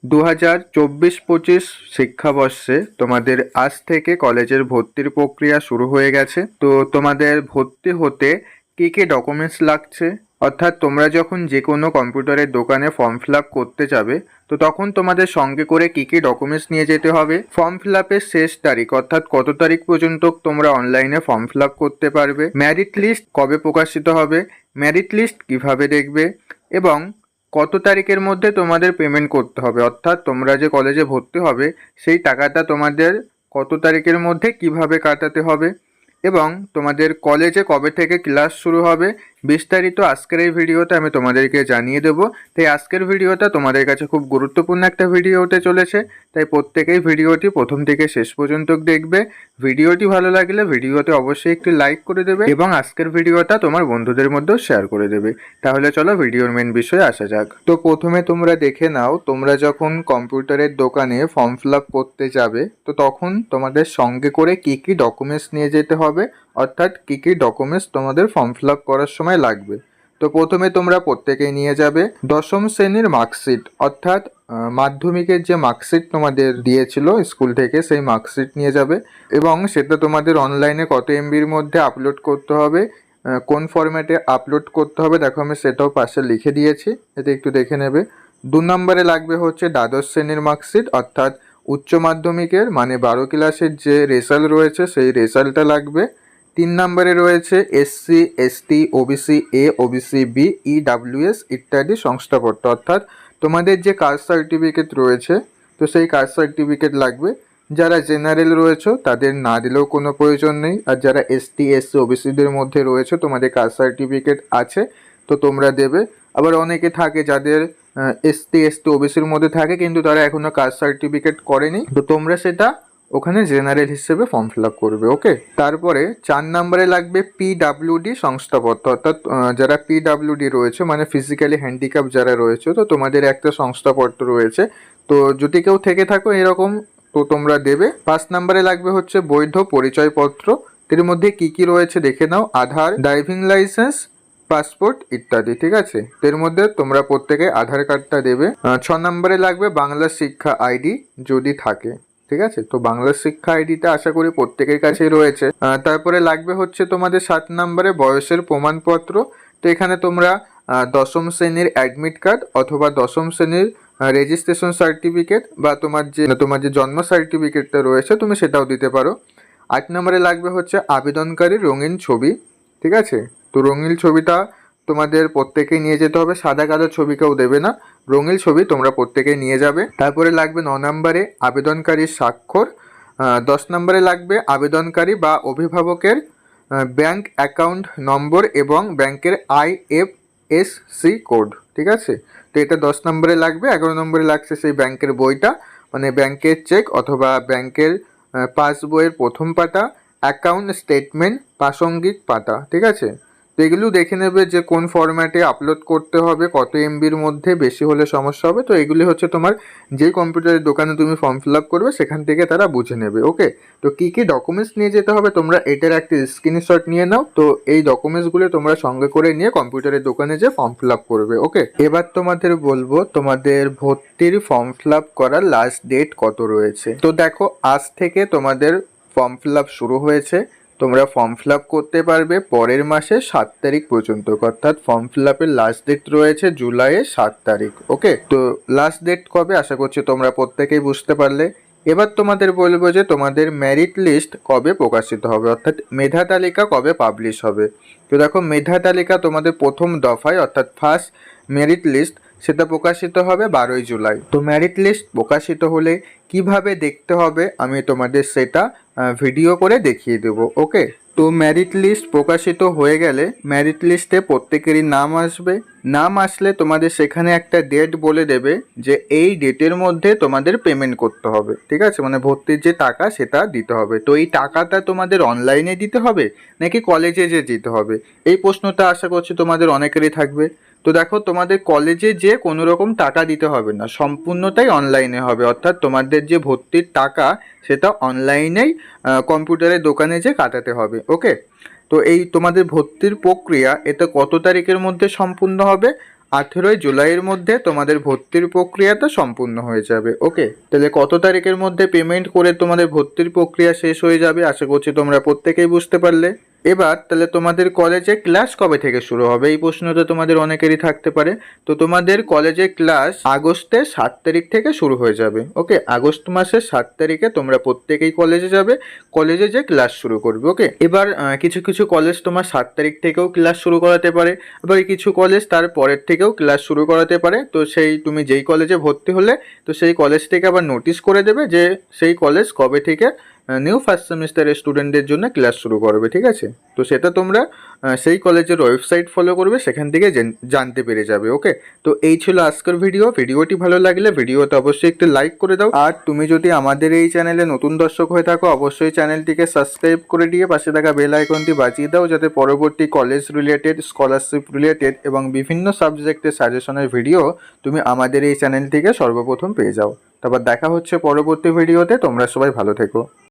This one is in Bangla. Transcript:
2024-25 শিক্ষাবর্ষে তোমাদের আজ থেকে কলেজের ভর্তির প্রক্রিয়া শুরু হয়ে গেছে। তো তোমাদের ভর্তি হতে কী কী ডকুমেন্টস লাগছে, অর্থাৎ তোমরা যখন যে কোনো কম্পিউটারের দোকানে ফর্ম ফিল আপ করতে যাবে, তো তখন তোমাদের সঙ্গে করে কী কী ডকুমেন্টস নিয়ে যেতে হবে, ফর্ম ফিল আপের শেষ তারিখ অর্থাৎ কত তারিখ পর্যন্ত তোমরা অনলাইনে ফর্ম ফিল আপ করতে পারবে, মেরিট লিস্ট কবে প্রকাশিত হবে, মেরিট লিস্ট কিভাবে দেখবে, এবং কত তারিখের মধ্যে তোমাদের পেমেন্ট করতে হবে, অর্থাৎ তোমরা যে কলেজে ভর্তি হবে সেই টাকাটা তোমাদের কত তারিখের মধ্যে কিভাবে কাটাতে হবে, এবং তোমাদের কলেজে কবে থেকে ক্লাস শুরু হবে বিস্তারিত আজকের এই ভিডিওতে আমি তোমাদেরকে জানিয়ে দেবো। তাই আজকের ভিডিওটা তোমাদের কাছে খুব গুরুত্বপূর্ণ একটা ভিডিও হতে চলেছে, তাই প্রত্যেকেই ভিডিওটি প্রথম থেকে শেষ পর্যন্ত দেখবে। ভিডিওটি ভালো লাগলে ভিডিওতে অবশ্যই একটি লাইক করে দেবে এবং আজকের ভিডিওটা তোমার বন্ধুদের মধ্যেও শেয়ার করে দেবে। তাহলে চলো ভিডিওর মেন বিষয়ে আসা যাক। তো প্রথমে তোমরা দেখে নাও, তোমরা যখন কম্পিউটারের দোকানে ফর্ম ফিল আপ করতে যাবে তো তখন তোমাদের সঙ্গে করে কি কি ডকুমেন্টস নিয়ে যেতে হবে, অর্থাৎ কি কি ডকুমেন্টস তোমাদের ফর্ম ফিল আপ করার সময় লাগবে। তো প্রথমে তোমরা প্রত্যেকেই নিয়ে যাবে দশম শ্রেণীর মার্কশিট, অর্থাৎ মাধ্যমিকের যে মার্কশিট তোমাদের দিয়েছিল স্কুল থেকে সেই মার্কশিট নিয়ে যাবে, এবং সেটা তোমাদের অনলাইনে কত এমবির মধ্যে আপলোড করতে হবে, কোন ফরম্যাটে আপলোড করতে হবে দেখো আমি সেটাও পাশে লিখে দিয়েছি, এটা একটু দেখে নেবে। 2 নম্বরে লাগবে হচ্ছে দ্বাদশ শ্রেণীর মার্কশিট, অর্থাৎ উচ্চ মাধ্যমিকের মানে 12 ক্লাসের যে রেজাল্ট রয়েছে সেই রেজাল্টটা লাগবে। 3 নম্বরে রয়েছে SC ST OBC A OBC B EWS ইত্যাদি শংসাপত্র, অর্থাৎ তোমাদের যে কাস্ট সার্টিফিকেট রয়েছে তো সেই কাস্ট সার্টিফিকেট লাগবে। যারা জেনারেল রয়েছে তাদের না দিলেও কোনো প্রয়োজন নেই, আর যারা এসটি এসসি ওবিসিদের মধ্যে রয়েছে তোমাদের কাস্ট সার্টিফিকেট আছে তো তোমরা দেবে। আবার অনেকে থাকে যাদের এসটি ওবিসির মধ্যে থাকে কিন্তু তারা এখনো কাস্ট সার্টিফিকেট করেনি, তো তোমরা সেটা ওখানে জেনারেল হিসেবে ফর্ম ফিল আপ করবে। ওকে, তারপরে 4 নম্বরে লাগবে পিডাব্লিউডি শংসাপত্র, অর্থাৎ যারা পিডাব্লিউডি রয়েছে মানে ফিজিক্যালি হ্যান্ডিক্যাপ যারা রয়েছে তো তোমাদের একটা শংসাপত্র রয়েছে, তো যদি কেউ থেকে থাকো এরকম তো তোমরা দেবে। 5 নম্বরে লাগবে হচ্ছে বৈধ পরিচয়পত্র, এর মধ্যে কি কি রয়েছে দেখে নাও, আধার, ড্রাইভিং লাইসেন্স, পাসপোর্ট ইত্যাদি, ঠিক আছে। এর মধ্যে তোমরা প্রত্যেকে আধার কার্ডটা দেবে। 6 নম্বরে লাগবে বাংলা শিক্ষা আইডি যদি থাকে, ঠিক আছে, তো বাংলা শিক্ষা আইডিটা আশা করি প্রত্যেকের কাছেই রয়েছে। তারপরে লাগবে হচ্ছে তোমাদের 7 নম্বরে বয়সের প্রমাণপত্র, তো এখানে তোমরা দশম শ্রেণীর অ্যাডমিট কার্ড অথবা দশম শ্রেণীর রেজিস্ট্রেশন সার্টিফিকেট বা তোমার যে জন্ম সার্টিফিকেটটা রয়েছে তুমি সেটাও দিতে পারো। 8 নম্বরে লাগবে হচ্ছে আবেদনকারীর রঙিন ছবি, ঠিক আছে, তো রঙিন ছবিটা তোমাদের প্রত্যেকেই নিয়ে যেতে হবে, সাদা কালো ছবি কেউ দেবে না, রঙিন ছবি তোমরা প্রত্যেকেই নিয়ে যাবে। তারপরে লাগবে 9 নম্বরে আবেদনকারীর স্বাক্ষর। 10 নম্বরে লাগবে আবেদনকারী বা অভিভাবকের ব্যাংক অ্যাকাউন্ট নম্বর এবং ব্যাংকের আইএফএসসি কোড, ঠিক আছে, তো এটা 10 নম্বরে লাগবে। 11 নম্বরে লাগছে সেই ব্যাংকের বইটা মানে ব্যাংকের চেক অথবা ব্যাংকের পাসবইয়ের প্রথম পাতা, অ্যাকাউন্ট স্টেটমেন্ট প্রাসঙ্গিক পাতা, ঠিক আছে, তো এগুলো দেখে নেবে যে কোন ফরম্যাটে আপলোড করতে হবে, কত এমবির মধ্যে, বেশি হলে সমস্যা হবে, তো এগুলি হচ্ছে তোমার যে কম্পিউটারের দোকানে তুমি ফর্ম ফিল আপ করবে সেখান থেকে তারা বুঝে নেবে। ওকে, তো কী কী ডকুমেন্টস নিয়ে যেতে হবে তোমরা এটার একটা স্ক্রিনশট নিয়ে নাও, তো এই ডকুমেন্টসগুলো তোমরা সঙ্গে করে নিয়ে কম্পিউটারের দোকানে যে ফর্ম ফিল আপ করবে। ওকে, এবার তোমাদের বলবো তোমাদের ভর্তির ফর্ম ফিল আপ করার লাস্ট ডেট কত রয়েছে। তো দেখো আজ থেকে তোমাদের ফর্ম ফিল আপ শুরু হয়েছে, তোমরা ফর্ম ফিল আপ করতে পারবে পরের মাসে 7 তারিখ পর্যন্ত, অর্থাৎ ফর্ম ফিল আপের লাস্ট ডেট রয়েছে জুলাইয়ের 7 তারিখ। ওকে, তো লাস্ট ডেট কবে আশা করছি তোমরা প্রত্যেকেই বুঝতে পারলে। এবার তোমাদের বলবো যে তোমাদের মেরিট লিস্ট কবে প্রকাশিত হবে, অর্থাৎ মেধা তালিকা কবে পাবলিশ হবে। তো দেখো মেধা তালিকা তোমাদের প্রথম দফায় অর্থাৎ ফার্স্ট মেরিট লিস্ট সেটা প্রকাশিত হবে 12ই জুলাই। তো মেরিট লিস্ট প্রকাশিত হলে কিভাবে দেখতে হবে আমি তোমাদের সেটা ভিডিও করে দেখিয়ে দেবো। ওকে, তো মেরিট লিস্ট প্রকাশিত হয়ে গেলে মেরিট লিস্টে প্রত্যেকেরই নাম আসবে, নাম আসলে তোমাদের সেখানে একটা ডেট বলে দেবে যে এই ডেটের মধ্যে তোমাদের পেমেন্ট করতে হবে, ঠিক আছে, মানে ভর্তির যে টাকা সেটা দিতে হবে। তো এই টাকাটা তোমাদের অনলাইনে দিতে হবে নাকি কলেজে যে দিতে হবে, এই প্রশ্নটা আশা করছি তোমাদের অনেকেরই থাকবে। তো দেখো তোমাদের কলেজে যে কোনো রকম টাকা দিতে হবে না, সম্পূর্ণটাই অনলাইনে হবে, অর্থাৎ তোমাদের যে ভর্তির টাকা সেটা অনলাইনেই কম্পিউটারের দোকানে যে কাটাতে হবে। ওকে, তো এই তোমাদের ভর্তির প্রক্রিয়া এটা কত তারিখের মধ্যে সম্পূর্ণ হবে 18ই জুলাইয়ের মধ্যে তোমাদের ভর্তির প্রক্রিয়াটা সম্পূর্ণ হয়ে যাবে। ওকে, তাহলে কত তারিখের মধ্যে পেমেন্ট করে তোমাদের ভর্তির প্রক্রিয়া শেষ হয়ে যাবে আশা করছি তোমরা প্রত্যেকেই বুঝতে পারলে। এবার তাহলে তোমাদের কলেজে ক্লাস কবে থেকে শুরু হবে এই প্রশ্নটা তোমাদের অনেকেরই থাকতে পারে। তো তোমাদের কলেজে ক্লাস আগস্টের 7 তারিখ থেকে শুরু হয়ে যাবে। ওকে, আগস্ট মাসের 7 তারিখে তোমরা প্রত্যেকেই কলেজে যাবে, কলেজে যে ক্লাস শুরু করবে। ওকে, এবার কিছু কিছু কলেজ তোমার 7 তারিখ থেকেও ক্লাস শুরু করাতে পারে, আবার কিছু কলেজ তার পরের থেকেও ক্লাস শুরু করাতে পারে। তো সেই তুমি যেই কলেজে ভর্তি হলে তো সেই কলেজ থেকে আবার নোটিশ করে দেবে যে সেই কলেজ কবে থেকে নিউ ফার্স্ট সেমিস্টারের স্টুডেন্টদের জন্য ক্লাস শুরু করবে। ঠিক আছে, তো সেটা তোমরা সেই কলেজের ওয়েবসাইট ফলো করবে, সেখান থেকে জানতে পেরে যাবে। ওকে, তো এই ছিল আজকের ভিডিওটি ভালো লাগলে ভিডিওতে অবশ্যই একটু লাইক করে দাও। আর তুমি যদি আমাদের এই চ্যানেলে নতুন দর্শক হয়ে থাকো অবশ্যই চ্যানেলটিকে সাবস্ক্রাইব করে দিয়ে পাশে থাকা বেল আইকনটি বাজিয়ে দাও, যাতে পরবর্তী কলেজ রিলেটেড, স্কলারশিপ রিলেটেড এবং বিভিন্ন সাবজেক্টের সাজেশনের ভিডিও তুমি আমাদের এই চ্যানেল থেকে সর্বপ্রথম পেয়ে যাও। তারপর দেখা হচ্ছে পরবর্তী ভিডিওতে, তোমরা সবাই ভালো থেকো।